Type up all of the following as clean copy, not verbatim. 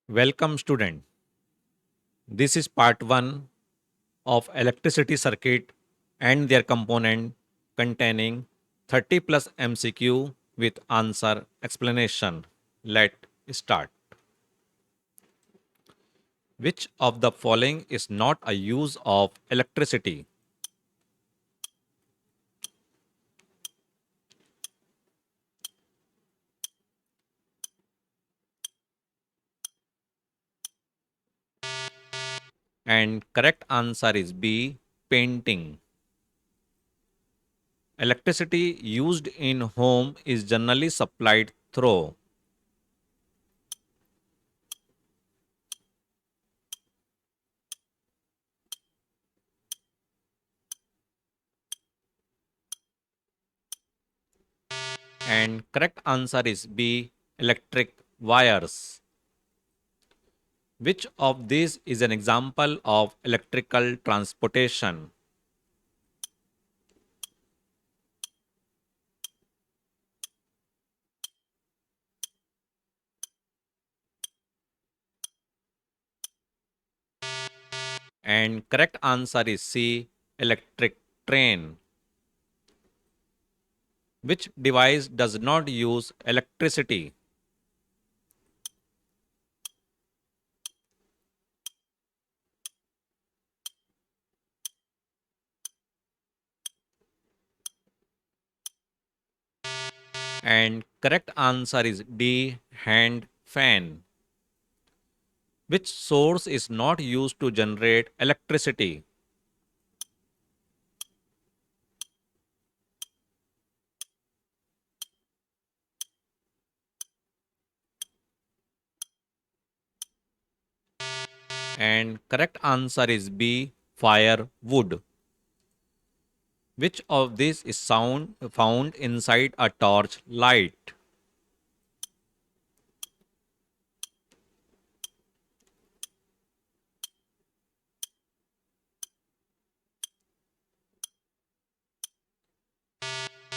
Welcome student. This is part 1 of electricity circuit and their component containing 30 plus MCQ with answer explanation. Let's start. Which of the following is not a use of electricity? And correct answer is B, painting. Electricity used in home is generally supplied through. And correct answer is B, electric wires. Which of these is an example of electrical transportation? And correct answer is C, electric train. Which device does not use electricity? And correct answer is D, hand fan. Which source is not used to generate electricity? And correct answer is B, firewood. Which of these is sound found inside a torch light?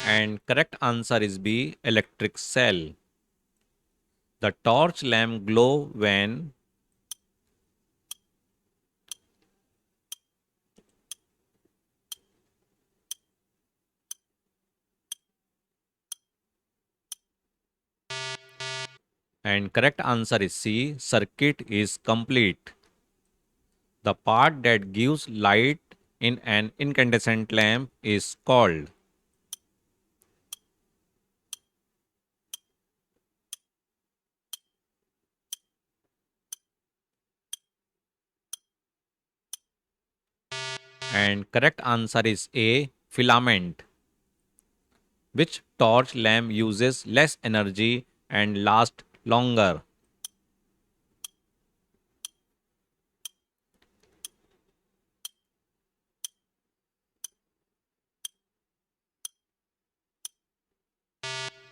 And correct answer is B, electric cell. The torch lamp glow when. And correct answer is C, circuit is complete. The part that gives light in an incandescent lamp is called. And correct answer is A, filament. Which torch lamp uses less energy and lasts longer?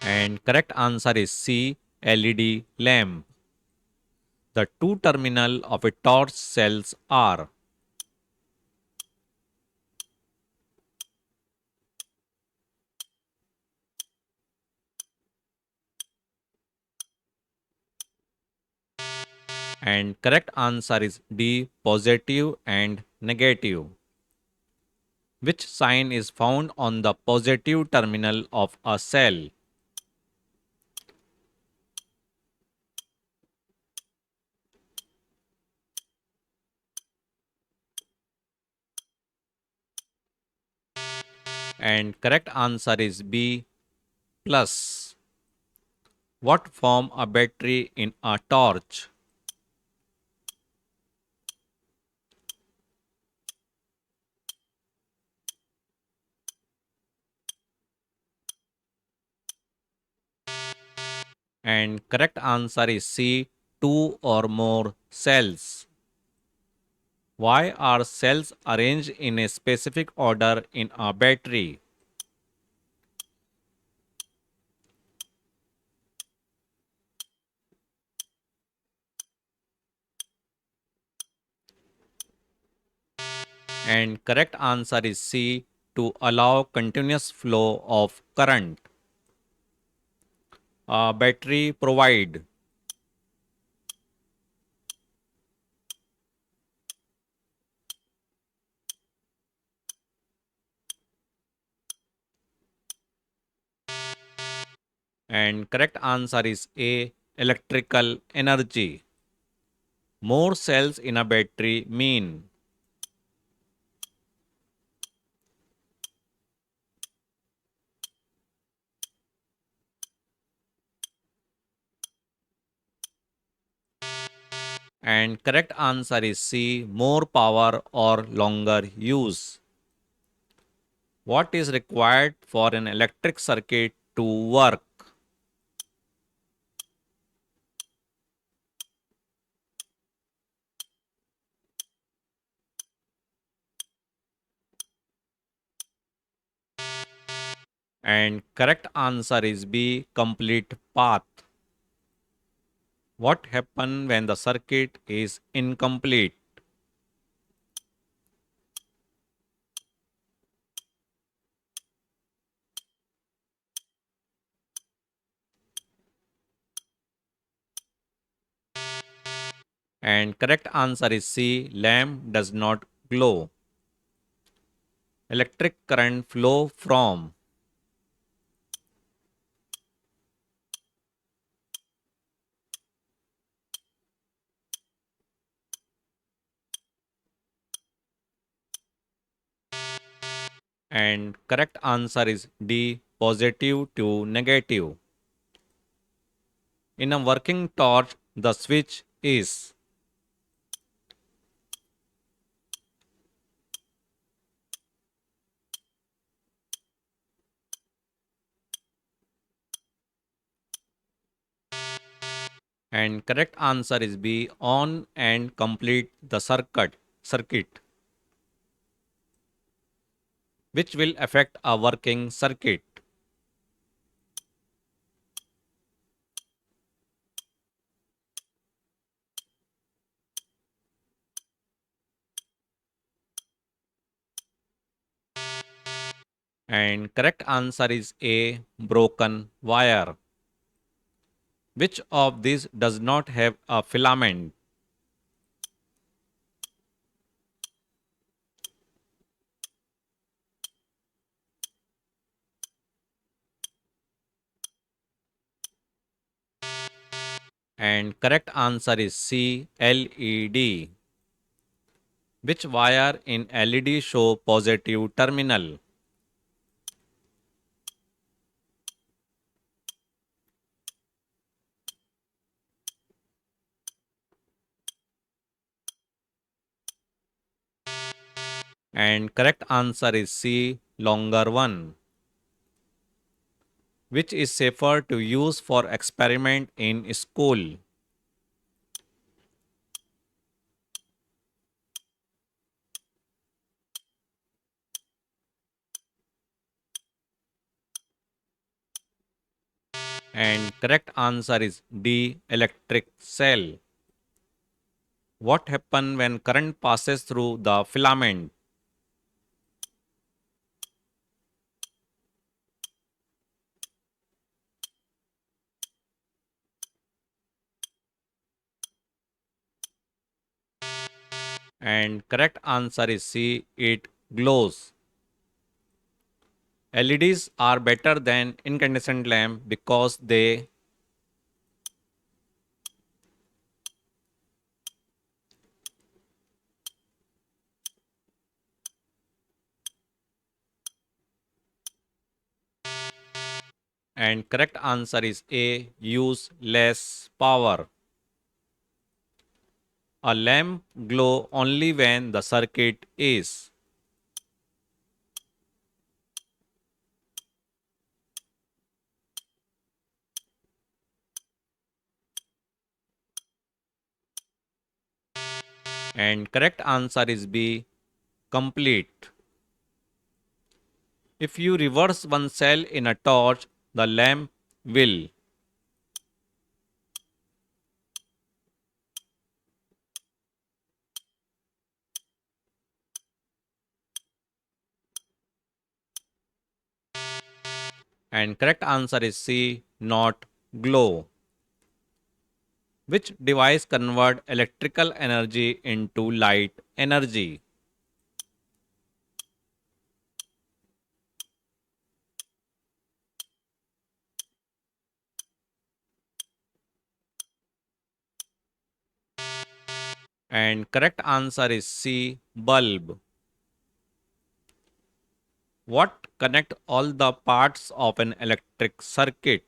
And correct answer is C, LED lamp. The two terminal of a torch cells are. And correct answer is D, positive and negative. Which sign is found on the positive terminal of a cell? And correct answer is B, plus. What form a battery in a torch? And correct answer is C, two or more cells. Why are cells arranged in a specific order in a battery? And correct answer is C, to allow continuous flow of current. A battery provide. And correct answer is A, electrical energy. More cells in a battery mean. And correct answer is C, more power or longer use. What is required for an electric circuit to work? And correct answer is B, complete path. What happens when the circuit is incomplete? And correct answer is C, lamp does not glow. Electric current flow from. And correct answer is D, positive to negative. In a working torch, the switch is. And correct answer is B, on and complete the circuit, which will affect a working circuit. And correct answer is A, broken wire. Which of these does not have a filament? And correct answer is C, LED. Which wire in LED show positive terminal? And correct answer is C, longer one. Which is safer to use for experiment in school? And correct answer is D, electric cell. What happens when current passes through the filament? And correct answer is C, it glows. LEDs are better than incandescent lamp because they. And correct answer is A, use less power. A lamp glow only when the circuit is. And correct answer is B, complete. If you reverse one cell in a torch, the lamp will. And correct answer is C, not glow. Which device convert electrical energy into light energy? And correct answer is C, bulb. What connect all the parts of an electric circuit?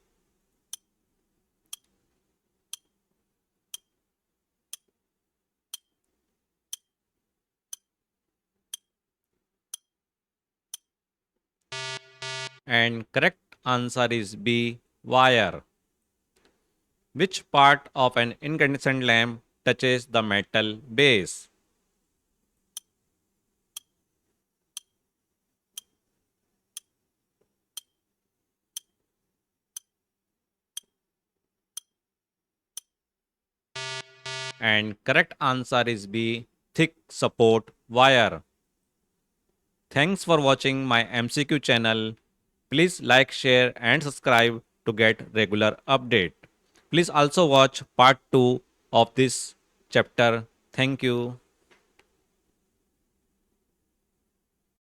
And correct answer is B, wire. Which part of an incandescent lamp touches the metal base? And correct answer is B, thick support wire. Thanks for watching my MCQ channel. Please like, share and subscribe to get regular update. Please also watch part 2 of this chapter. Thank you.